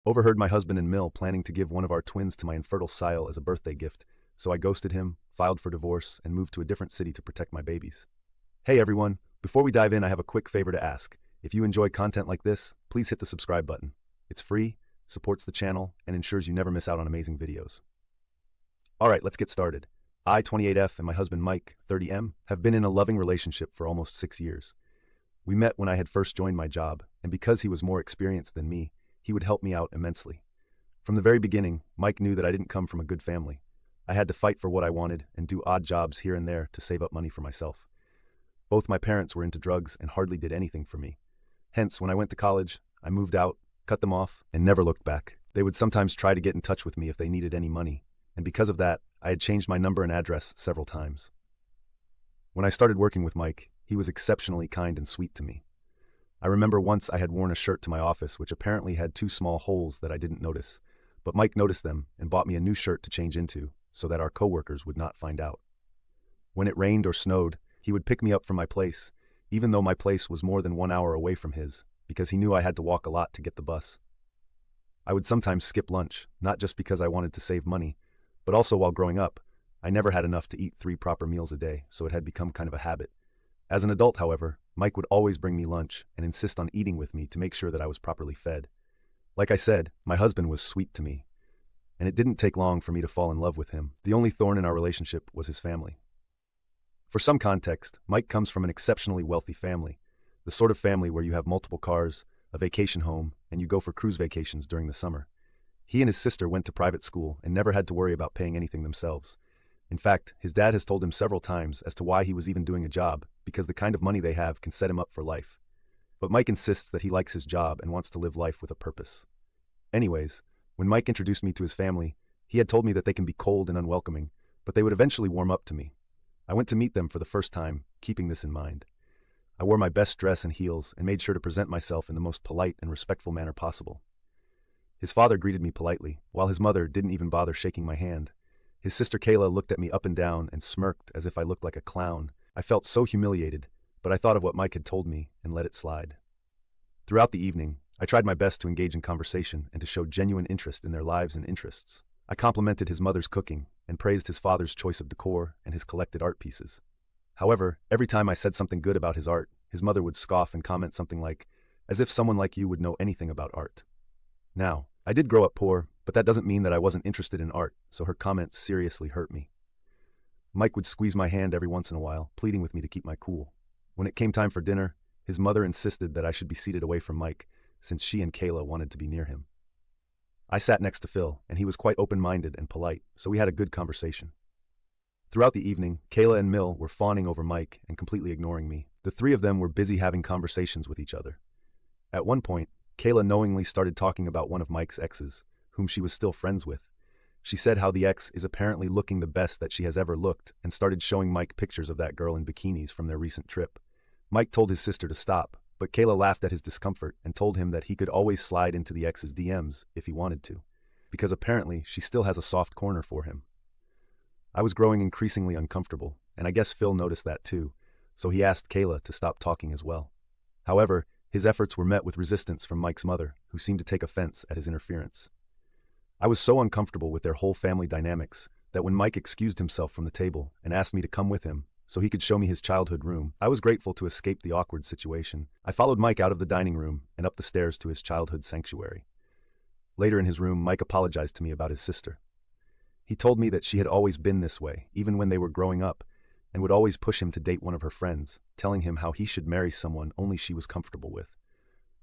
Overheard my husband and Mill planning to give one of our twins to my infertile SIL as a birthday gift, so I ghosted him, filed for divorce, and moved to a different city to protect my babies. Hey everyone, before we dive in, I have a quick favor to ask. If you enjoy content like this, please hit the subscribe button. It's free, supports the channel, and ensures you never miss out on amazing videos. Alright, let's get started. I, 28F, and my husband Mike, 30M, have been in a loving relationship for almost 6 years. We met when I had first joined my job, and because he was more experienced than me, he would help me out immensely. From the very beginning, Mike knew that I didn't come from a good family. I had to fight for what I wanted and do odd jobs here and there to save up money for myself. Both my parents were into drugs and hardly did anything for me. Hence, when I went to college, I moved out, cut them off, and never looked back. They would sometimes try to get in touch with me if they needed any money, and because of that, I had changed my number and address several times. When I started working with Mike, he was exceptionally kind and sweet to me. I remember once I had worn a shirt to my office which apparently had 2 small holes that I didn't notice, but Mike noticed them and bought me a new shirt to change into so that our coworkers would not find out. When it rained or snowed, he would pick me up from my place, even though my place was more than 1 hour away from his, because he knew I had to walk a lot to get the bus. I would sometimes skip lunch, not just because I wanted to save money, but also while growing up, I never had enough to eat 3 proper meals a day, so it had become kind of a habit. As an adult, however, Mike would always bring me lunch and insist on eating with me to make sure that I was properly fed. Like I said, my husband was sweet to me, and it didn't take long for me to fall in love with him. The only thorn in our relationship was his family. For some context, Mike comes from an exceptionally wealthy family, the sort of family where you have multiple cars, a vacation home, and you go for cruise vacations during the summer. He and his sister went to private school and never had to worry about paying anything themselves. In fact, his dad has told him several times as to why he was even doing a job, because the kind of money they have can set him up for life. But Mike insists that he likes his job and wants to live life with a purpose. Anyways, when Mike introduced me to his family, he had told me that they can be cold and unwelcoming, but they would eventually warm up to me. I went to meet them for the first time, keeping this in mind. I wore my best dress and heels and made sure to present myself in the most polite and respectful manner possible. His father greeted me politely, while his mother didn't even bother shaking my hand. His sister Kayla looked at me up and down and smirked as if I looked like a clown. I felt so humiliated, but I thought of what Mike had told me and let it slide. Throughout the evening, I tried my best to engage in conversation and to show genuine interest in their lives and interests. I complimented his mother's cooking and praised his father's choice of decor and his collected art pieces. However, every time I said something good about his art, his mother would scoff and comment something like, "As if someone like you would know anything about art." Now, I did grow up poor, but that doesn't mean that I wasn't interested in art, so her comments seriously hurt me. Mike would squeeze my hand every once in a while, pleading with me to keep my cool. When it came time for dinner, his mother insisted that I should be seated away from Mike, since she and Kayla wanted to be near him. I sat next to Phil, and he was quite open-minded and polite, so we had a good conversation. Throughout the evening, Kayla and Mill were fawning over Mike and completely ignoring me. The 3 of them were busy having conversations with each other. At one point, Kayla knowingly started talking about one of Mike's exes, whom she was still friends with. She said how the ex is apparently looking the best that she has ever looked and started showing Mike pictures of that girl in bikinis from their recent trip. Mike told his sister to stop, but Kayla laughed at his discomfort and told him that he could always slide into the ex's DMs if he wanted to, because apparently she still has a soft corner for him. I was growing increasingly uncomfortable, and I guess Phil noticed that too, so he asked Kayla to stop talking as well. However, his efforts were met with resistance from Mike's mother, who seemed to take offense at his interference. I was so uncomfortable with their whole family dynamics that when Mike excused himself from the table and asked me to come with him so he could show me his childhood room, I was grateful to escape the awkward situation. I followed Mike out of the dining room and up the stairs to his childhood sanctuary. Later in his room, Mike apologized to me about his sister. He told me that she had always been this way, even when they were growing up, and would always push him to date one of her friends, telling him how he should marry someone only she was comfortable with.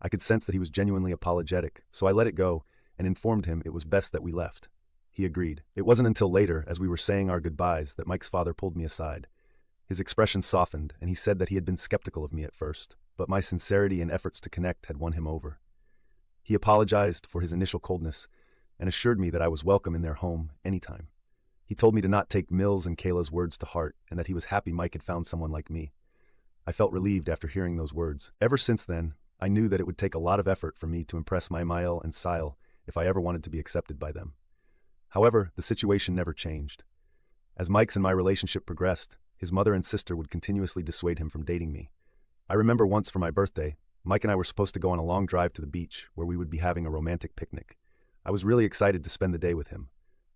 I could sense that he was genuinely apologetic, so I let it go and informed him it was best that we left. He agreed. It wasn't until later, as we were saying our goodbyes, that Mike's father pulled me aside. His expression softened, and he said that he had been skeptical of me at first, but my sincerity and efforts to connect had won him over. He apologized for his initial coldness and assured me that I was welcome in their home anytime. He told me to not take Mills and Kayla's words to heart and that he was happy Mike had found someone like me. I felt relieved after hearing those words. Ever since then, I knew that it would take a lot of effort for me to impress my Mael and SIL if I ever wanted to be accepted by them. However, the situation never changed. As Mike's and my relationship progressed, his mother and sister would continuously dissuade him from dating me. I remember once for my birthday, Mike and I were supposed to go on a long drive to the beach where we would be having a romantic picnic. I was really excited to spend the day with him.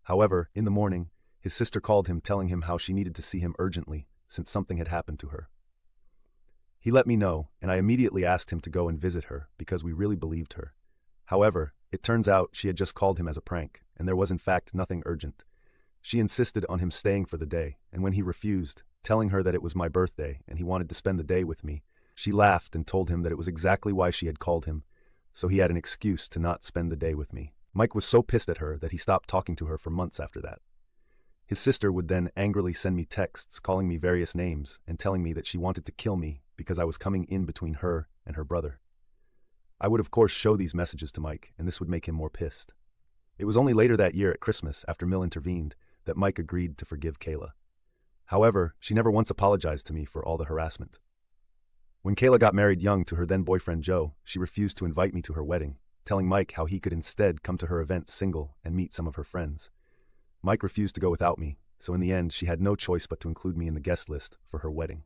However, in the morning, his sister called him telling him how she needed to see him urgently since something had happened to her. He let me know, and I immediately asked him to go and visit her because we really believed her. However, it turns out she had just called him as a prank, and there was in fact nothing urgent. She insisted on him staying for the day, and when he refused, telling her that it was my birthday and he wanted to spend the day with me, she laughed and told him that it was exactly why she had called him, so he had an excuse to not spend the day with me. Mike was so pissed at her that he stopped talking to her for months after that. His sister would then angrily send me texts calling me various names and telling me that she wanted to kill me because I was coming in between her and her brother. I would of course show these messages to Mike, and this would make him more pissed. It was only later that year at Christmas, after Mill intervened, that Mike agreed to forgive Kayla. However, she never once apologized to me for all the harassment. When Kayla got married young to her then-boyfriend Joe, she refused to invite me to her wedding, telling Mike how he could instead come to her event single and meet some of her friends. Mike refused to go without me, so in the end she had no choice but to include me in the guest list for her wedding.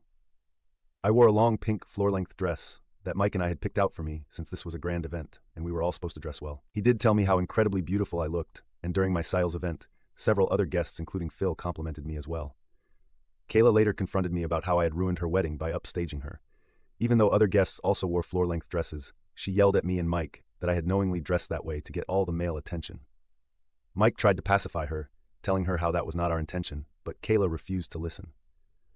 I wore a long pink floor-length dress that Mike and I had picked out for me since this was a grand event, and we were all supposed to dress well. He did tell me how incredibly beautiful I looked, and during my SIL's event, several other guests including Phil complimented me as well. Kayla later confronted me about how I had ruined her wedding by upstaging her. Even though other guests also wore floor-length dresses, she yelled at me and Mike that I had knowingly dressed that way to get all the male attention. Mike tried to pacify her, telling her how that was not our intention, but Kayla refused to listen.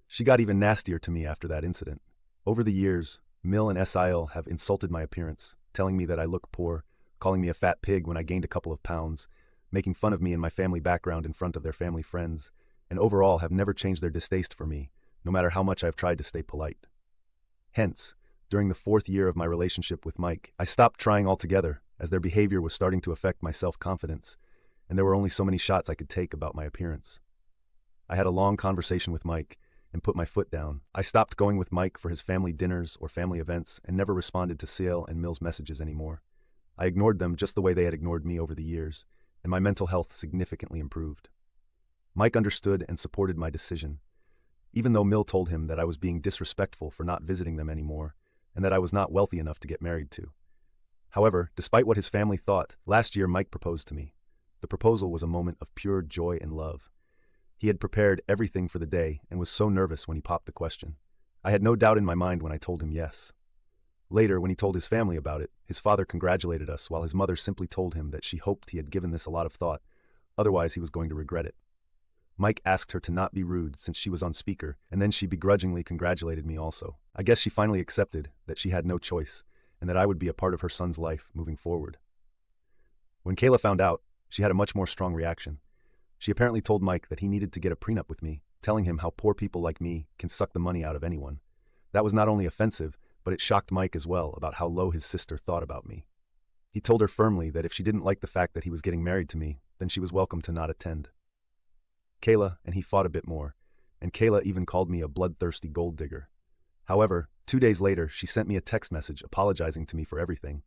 She got even nastier to me after that incident. Over the years, Mill and SIL have insulted my appearance, telling me that I look poor, calling me a fat pig when I gained a couple of pounds, making fun of me and my family background in front of their family friends, and overall have never changed their distaste for me, no matter how much I've tried to stay polite. Hence, during the 4th year of my relationship with Mike, I stopped trying altogether, as their behavior was starting to affect my self-confidence, and there were only so many shots I could take about my appearance. I had a long conversation with Mike and put my foot down. I stopped going with Mike for his family dinners or family events and never responded to SIL and Mill's messages anymore. I ignored them just the way they had ignored me over the years, and my mental health significantly improved. Mike understood and supported my decision, even though Mill told him that I was being disrespectful for not visiting them anymore and that I was not wealthy enough to get married to. However, despite what his family thought, last year Mike proposed to me. The proposal was a moment of pure joy and love. He had prepared everything for the day and was so nervous when he popped the question. I had no doubt in my mind when I told him yes. Later, when he told his family about it, his father congratulated us while his mother simply told him that she hoped he had given this a lot of thought, otherwise he was going to regret it. Mike asked her to not be rude since she was on speaker, and then she begrudgingly congratulated me also. I guess she finally accepted that she had no choice, and that I would be a part of her son's life moving forward. When Kayla found out, she had a much more strong reaction. She apparently told Mike that he needed to get a prenup with me, telling him how poor people like me can suck the money out of anyone. That was not only offensive, but it shocked Mike as well about how low his sister thought about me. He told her firmly that if she didn't like the fact that he was getting married to me, then she was welcome to not attend. Kayla and he fought a bit more, and Kayla even called me a bloodthirsty gold digger. However, 2 days later, she sent me a text message apologizing to me for everything,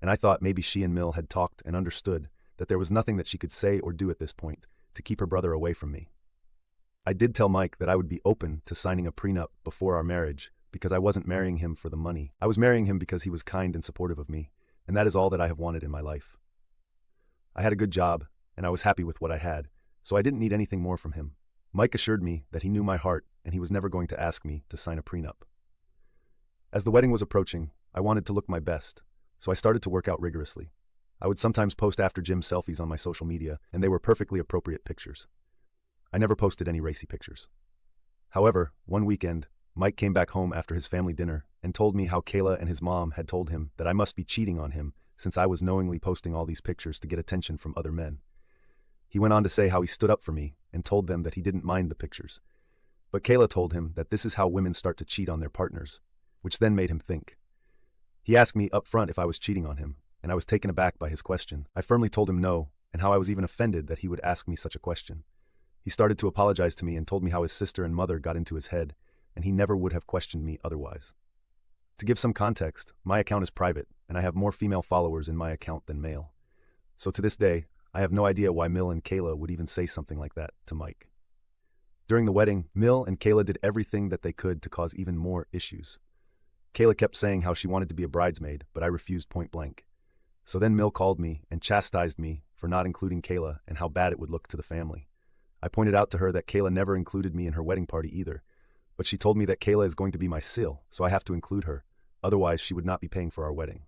and I thought maybe she and Mill had talked and understood that there was nothing that she could say or do at this point to keep her brother away from me. I did tell Mike that I would be open to signing a prenup before our marriage because I wasn't marrying him for the money. I was marrying him because he was kind and supportive of me, and that is all that I have wanted in my life. I had a good job, and I was happy with what I had, so I didn't need anything more from him. Mike assured me that he knew my heart and he was never going to ask me to sign a prenup. As the wedding was approaching, I wanted to look my best, so I started to work out rigorously. I would sometimes post after gym selfies on my social media, and they were perfectly appropriate pictures. I never posted any racy pictures. However, one weekend, Mike came back home after his family dinner and told me how Kayla and his mom had told him that I must be cheating on him since I was knowingly posting all these pictures to get attention from other men. He went on to say how he stood up for me and told them that he didn't mind the pictures. But Kayla told him that this is how women start to cheat on their partners, which then made him think. He asked me up front if I was cheating on him, and I was taken aback by his question. I firmly told him no, and how I was even offended that he would ask me such a question. He started to apologize to me and told me how his sister and mother got into his head, and he never would have questioned me otherwise. To give some context, my account is private, and I have more female followers in my account than male. So to this day, I have no idea why Mill and Kayla would even say something like that to Mike. During the wedding, Mill and Kayla did everything that they could to cause even more issues. Kayla kept saying how she wanted to be a bridesmaid, but I refused point blank. So then Mill called me and chastised me for not including Kayla and how bad it would look to the family. I pointed out to her that Kayla never included me in her wedding party either, but she told me that Kayla is going to be my SIL, so I have to include her, otherwise she would not be paying for our wedding.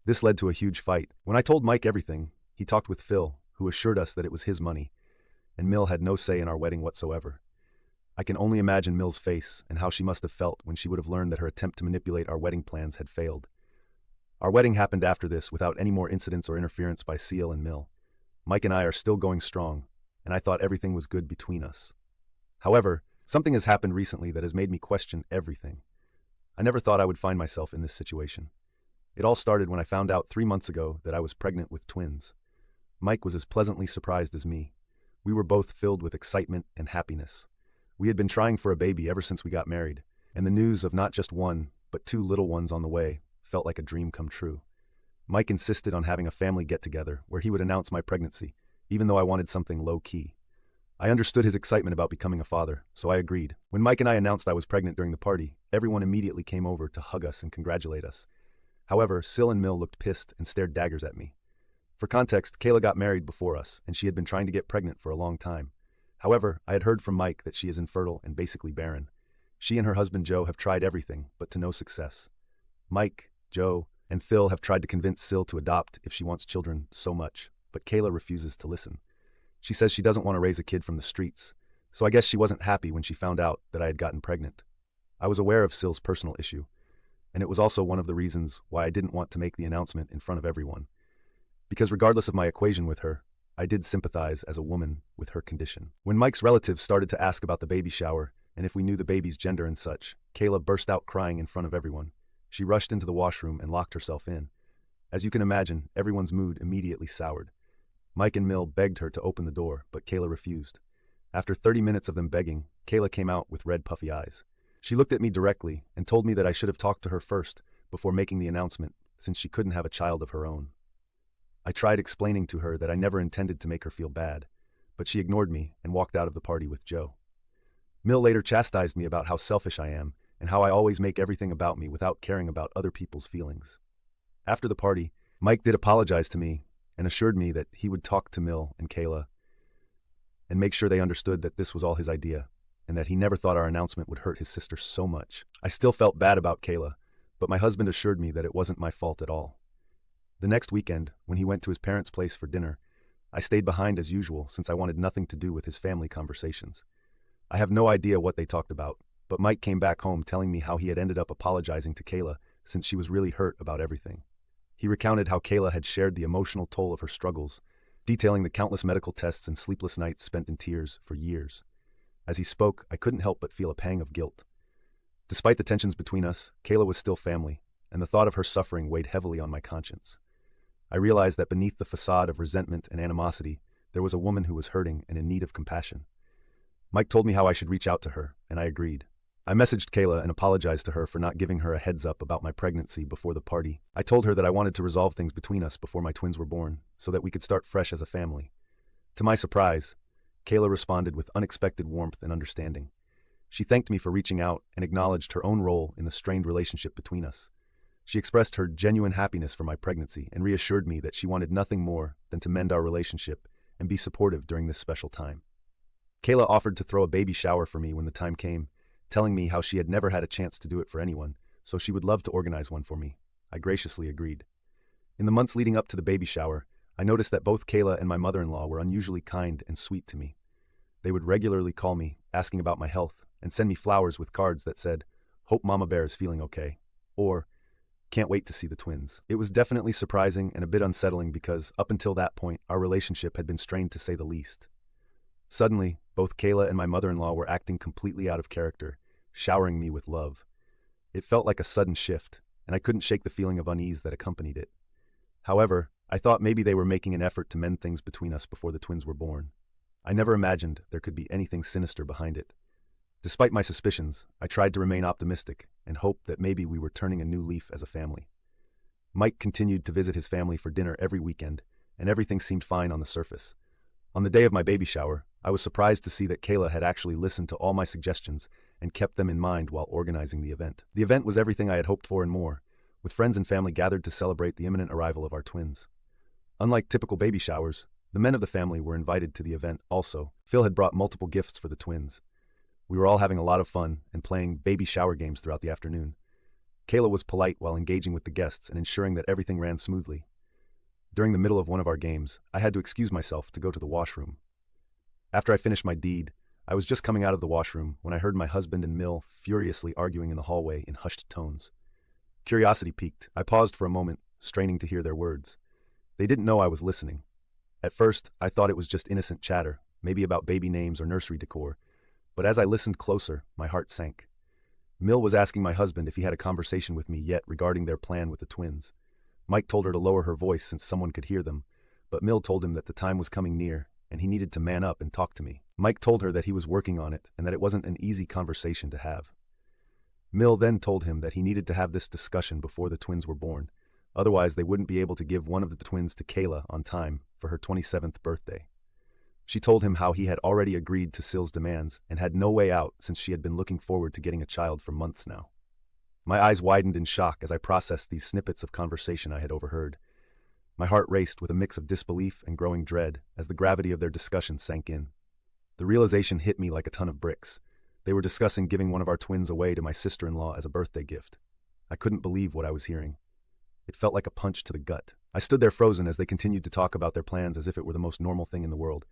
This led to a huge fight. When I told Mike everything, he talked with Phil, who assured us that it was his money, and Mill had no say in our wedding whatsoever. I can only imagine Mill's face and how she must have felt when she would have learned that her attempt to manipulate our wedding plans had failed. Our wedding happened after this without any more incidents or interference by SIL and Mill. Mike and I are still going strong, and I thought everything was good between us. However, something has happened recently that has made me question everything. I never thought I would find myself in this situation. It all started when I found out 3 months ago that I was pregnant with twins. Mike was as pleasantly surprised as me. We were both filled with excitement and happiness. We had been trying for a baby ever since we got married, and the news of not just one, but 2 little ones on the way felt like a dream come true. Mike insisted on having a family get-together where he would announce my pregnancy, even though I wanted something low-key. I understood his excitement about becoming a father, so I agreed. When Mike and I announced I was pregnant during the party, everyone immediately came over to hug us and congratulate us. However, Sil and Mill looked pissed and stared daggers at me. For context, Kayla got married before us, and she had been trying to get pregnant for a long time. However, I had heard from Mike that she is infertile and basically barren. She and her husband Joe have tried everything, but to no success. Mike, Joe, and Phil have tried to convince Sil to adopt if she wants children so much, but Kayla refuses to listen. She says she doesn't want to raise a kid from the streets, so I guess she wasn't happy when she found out that I had gotten pregnant. I was aware of Sil's personal issue, and it was also one of the reasons why I didn't want to make the announcement in front of everyone. Because regardless of my equation with her, I did sympathize as a woman with her condition. When Mike's relatives started to ask about the baby shower and if we knew the baby's gender and such, Kayla burst out crying in front of everyone. She rushed into the washroom and locked herself in. As you can imagine, everyone's mood immediately soured. Mike and Mill begged her to open the door, but Kayla refused. After 30 minutes of them begging, Kayla came out with red puffy eyes. She looked at me directly and told me that I should have talked to her first before making the announcement, since she couldn't have a child of her own. I tried explaining to her that I never intended to make her feel bad, but she ignored me and walked out of the party with Joe. Mill later chastised me about how selfish I am and how I always make everything about me without caring about other people's feelings. After the party, Mike did apologize to me and assured me that he would talk to Mill and Kayla and make sure they understood that this was all his idea and that he never thought our announcement would hurt his sister so much. I still felt bad about Kayla, but my husband assured me that it wasn't my fault at all. The next weekend, when he went to his parents' place for dinner, I stayed behind as usual since I wanted nothing to do with his family conversations. I have no idea what they talked about, but Mike came back home telling me how he had ended up apologizing to Kayla since she was really hurt about everything. He recounted how Kayla had shared the emotional toll of her struggles, detailing the countless medical tests and sleepless nights spent in tears for years. As he spoke, I couldn't help but feel a pang of guilt. Despite the tensions between us, Kayla was still family, and the thought of her suffering weighed heavily on my conscience. I realized that beneath the facade of resentment and animosity, there was a woman who was hurting and in need of compassion. Mike told me how I should reach out to her, and I agreed. I messaged Kayla and apologized to her for not giving her a heads up about my pregnancy before the party. I told her that I wanted to resolve things between us before my twins were born, so that we could start fresh as a family. To my surprise, Kayla responded with unexpected warmth and understanding. She thanked me for reaching out and acknowledged her own role in the strained relationship between us. She expressed her genuine happiness for my pregnancy and reassured me that she wanted nothing more than to mend our relationship and be supportive during this special time. Kayla offered to throw a baby shower for me when the time came, telling me how she had never had a chance to do it for anyone, so she would love to organize one for me. I graciously agreed. In the months leading up to the baby shower, I noticed that both Kayla and my mother-in-law were unusually kind and sweet to me. They would regularly call me, asking about my health, and send me flowers with cards that said, "Hope Mama Bear is feeling okay," or "Can't wait to see the twins." It was definitely surprising and a bit unsettling because, up until that point, our relationship had been strained to say the least. Suddenly, both Kayla and my mother-in-law were acting completely out of character, showering me with love. It felt like a sudden shift, and I couldn't shake the feeling of unease that accompanied it. However, I thought maybe they were making an effort to mend things between us before the twins were born. I never imagined there could be anything sinister behind it. Despite my suspicions, I tried to remain optimistic and hoped that maybe we were turning a new leaf as a family. Mike continued to visit his family for dinner every weekend, and everything seemed fine on the surface. On the day of my baby shower, I was surprised to see that Kayla had actually listened to all my suggestions and kept them in mind while organizing the event. The event was everything I had hoped for and more, with friends and family gathered to celebrate the imminent arrival of our twins. Unlike typical baby showers, the men of the family were invited to the event also. Phil had brought multiple gifts for the twins. We were all having a lot of fun and playing baby shower games throughout the afternoon. Kayla was polite while engaging with the guests and ensuring that everything ran smoothly. During the middle of one of our games, I had to excuse myself to go to the washroom. After I finished my deed, I was just coming out of the washroom when I heard my husband and Mill furiously arguing in the hallway in hushed tones. Curiosity piqued. I paused for a moment, straining to hear their words. They didn't know I was listening. At first, I thought it was just innocent chatter, maybe about baby names or nursery decor, but as I listened closer, my heart sank. Mill was asking my husband if he had a conversation with me yet regarding their plan with the twins. Mike told her to lower her voice since someone could hear them, but Mill told him that the time was coming near and he needed to man up and talk to me. Mike told her that he was working on it and that it wasn't an easy conversation to have. Mill then told him that he needed to have this discussion before the twins were born, otherwise they wouldn't be able to give one of the twins to Kayla on time for her 27th birthday. She told him how he had already agreed to SIL's demands and had no way out since she had been looking forward to getting a child for months now. My eyes widened in shock as I processed these snippets of conversation I had overheard. My heart raced with a mix of disbelief and growing dread as the gravity of their discussion sank in. The realization hit me like a ton of bricks. They were discussing giving one of our twins away to my sister-in-law as a birthday gift. I couldn't believe what I was hearing. It felt like a punch to the gut. I stood there frozen as they continued to talk about their plans as if it were the most normal thing in the world.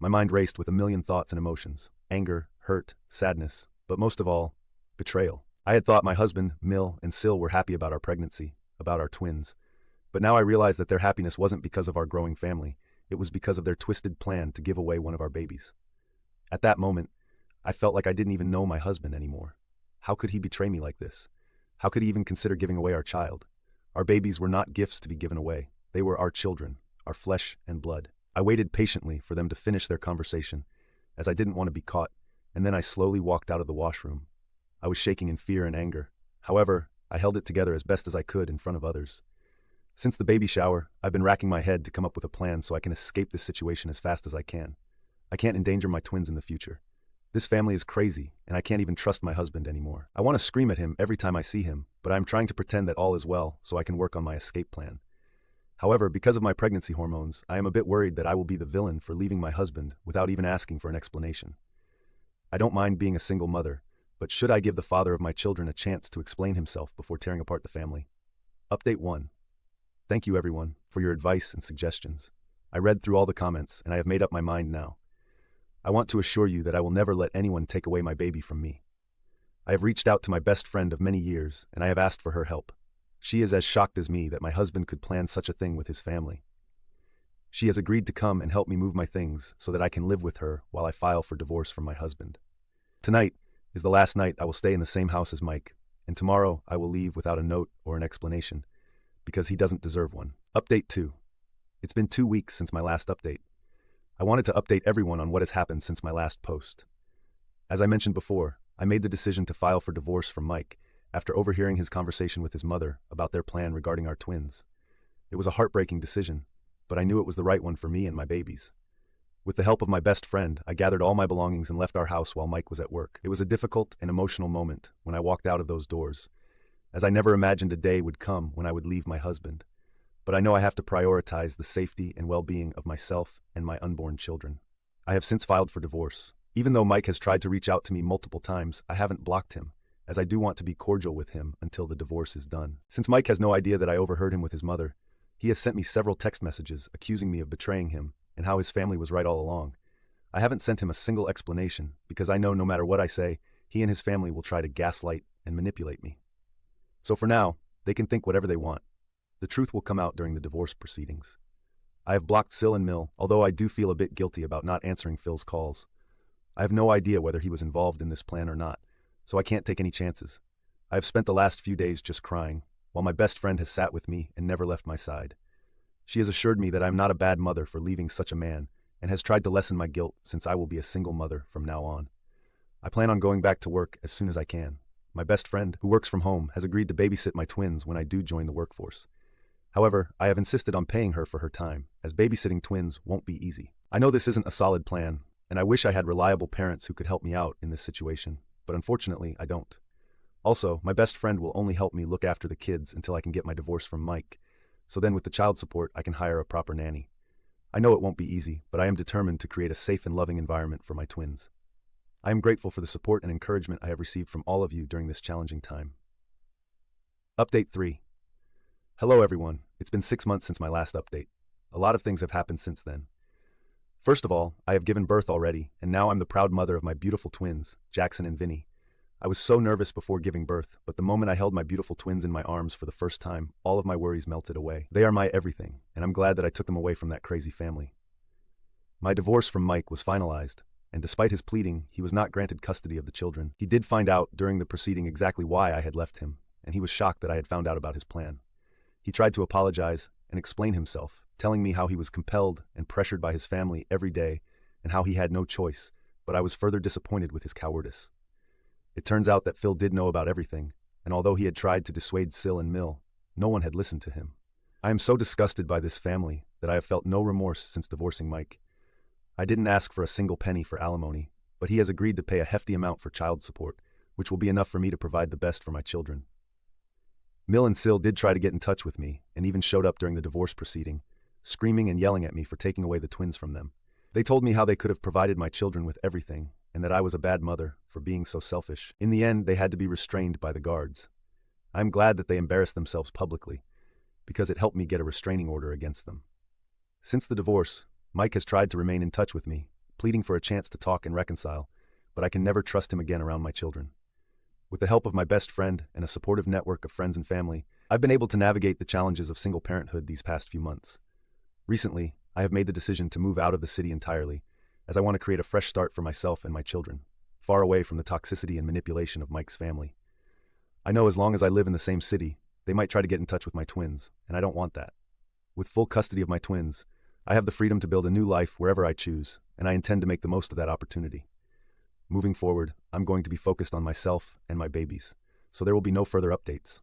My mind raced with a million thoughts and emotions: anger, hurt, sadness, but most of all, betrayal. I had thought my husband, Mill, and SIL were happy about our pregnancy, about our twins. But now I realized that their happiness wasn't because of our growing family. It was because of their twisted plan to give away one of our babies. At that moment, I felt like I didn't even know my husband anymore. How could he betray me like this? How could he even consider giving away our child? Our babies were not gifts to be given away. They were our children, our flesh and blood. I waited patiently for them to finish their conversation, as I didn't want to be caught, and then I slowly walked out of the washroom. I was shaking in fear and anger. However, I held it together as best as I could in front of others. Since the baby shower, I've been racking my head to come up with a plan so I can escape this situation as fast as I can. I can't endanger my twins in the future. This family is crazy, and I can't even trust my husband anymore. I want to scream at him every time I see him, but I'm trying to pretend that all is well so I can work on my escape plan. However, because of my pregnancy hormones, I am a bit worried that I will be the villain for leaving my husband without even asking for an explanation. I don't mind being a single mother, but should I give the father of my children a chance to explain himself before tearing apart the family? Update 1. Thank you everyone for your advice and suggestions. I read through all the comments and I have made up my mind now. I want to assure you that I will never let anyone take away my baby from me. I have reached out to my best friend of many years and I have asked for her help. She is as shocked as me that my husband could plan such a thing with his family. She has agreed to come and help me move my things so that I can live with her while I file for divorce from my husband. Tonight is the last night I will stay in the same house as Mike, and tomorrow I will leave without a note or an explanation, because he doesn't deserve one. Update 2. It's been 2 weeks since my last update. I wanted to update everyone on what has happened since my last post. As I mentioned before, I made the decision to file for divorce from Mike after overhearing his conversation with his mother about their plan regarding our twins. It was a heartbreaking decision, but I knew it was the right one for me and my babies. With the help of my best friend, I gathered all my belongings and left our house while Mike was at work. It was a difficult and emotional moment when I walked out of those doors, as I never imagined a day would come when I would leave my husband. But I know I have to prioritize the safety and well-being of myself and my unborn children. I have since filed for divorce. Even though Mike has tried to reach out to me multiple times, I haven't blocked him, as I do want to be cordial with him until the divorce is done. Since Mike has no idea that I overheard him with his mother, he has sent me several text messages accusing me of betraying him and how his family was right all along. I haven't sent him a single explanation because I know no matter what I say, he and his family will try to gaslight and manipulate me. So for now, they can think whatever they want. The truth will come out during the divorce proceedings. I have blocked SIL and Mill, although I do feel a bit guilty about not answering Phil's calls. I have no idea whether he was involved in this plan or not, so I can't take any chances. I have spent the last few days just crying, while my best friend has sat with me and never left my side. She has assured me that I'm not a bad mother for leaving such a man, and has tried to lessen my guilt since I will be a single mother from now on. I plan on going back to work as soon as I can. My best friend, who works from home, has agreed to babysit my twins when I do join the workforce. However, I have insisted on paying her for her time, as babysitting twins won't be easy. I know this isn't a solid plan, and I wish I had reliable parents who could help me out in this situation, but unfortunately I don't. Also, my best friend will only help me look after the kids until I can get my divorce from Mike, So then with the child support, I can hire a proper nanny. I know it won't be easy, but I am determined to create a safe and loving environment for my twins. I am grateful for the support and encouragement I have received from all of you during this challenging time. Update 3. Hello everyone, it's been 6 months since my last update. A lot of things have happened since then. First of all, I have given birth already, and now I'm the proud mother of my beautiful twins, Jackson and Vinny. I was so nervous before giving birth, but the moment I held my beautiful twins in my arms for the first time, all of my worries melted away. They are my everything, and I'm glad that I took them away from that crazy family. My divorce from Mike was finalized, and despite his pleading, he was not granted custody of the children. He did find out during the proceeding exactly why I had left him, and he was shocked that I had found out about his plan. He tried to apologize and explain himself, telling me how he was compelled and pressured by his family every day and how he had no choice, but I was further disappointed with his cowardice. It turns out that Phil did know about everything, and although he had tried to dissuade SIL and Mill, no one had listened to him. I am so disgusted by this family that I have felt no remorse since divorcing Mike. I didn't ask for a single penny for alimony, but he has agreed to pay a hefty amount for child support, which will be enough for me to provide the best for my children. Mill and SIL did try to get in touch with me and even showed up during the divorce proceeding, screaming and yelling at me for taking away the twins from them. They told me how they could have provided my children with everything and that I was a bad mother for being so selfish. In the end, they had to be restrained by the guards. I'm glad that they embarrassed themselves publicly because it helped me get a restraining order against them. Since the divorce, Mike has tried to remain in touch with me, pleading for a chance to talk and reconcile, but I can never trust him again around my children. With the help of my best friend and a supportive network of friends and family, I've been able to navigate the challenges of single parenthood these past few months. Recently, I have made the decision to move out of the city entirely, as I want to create a fresh start for myself and my children, far away from the toxicity and manipulation of Mike's family. I know as long as I live in the same city, they might try to get in touch with my twins, and I don't want that. With full custody of my twins, I have the freedom to build a new life wherever I choose, and I intend to make the most of that opportunity. Moving forward, I'm going to be focused on myself and my babies, so there will be no further updates.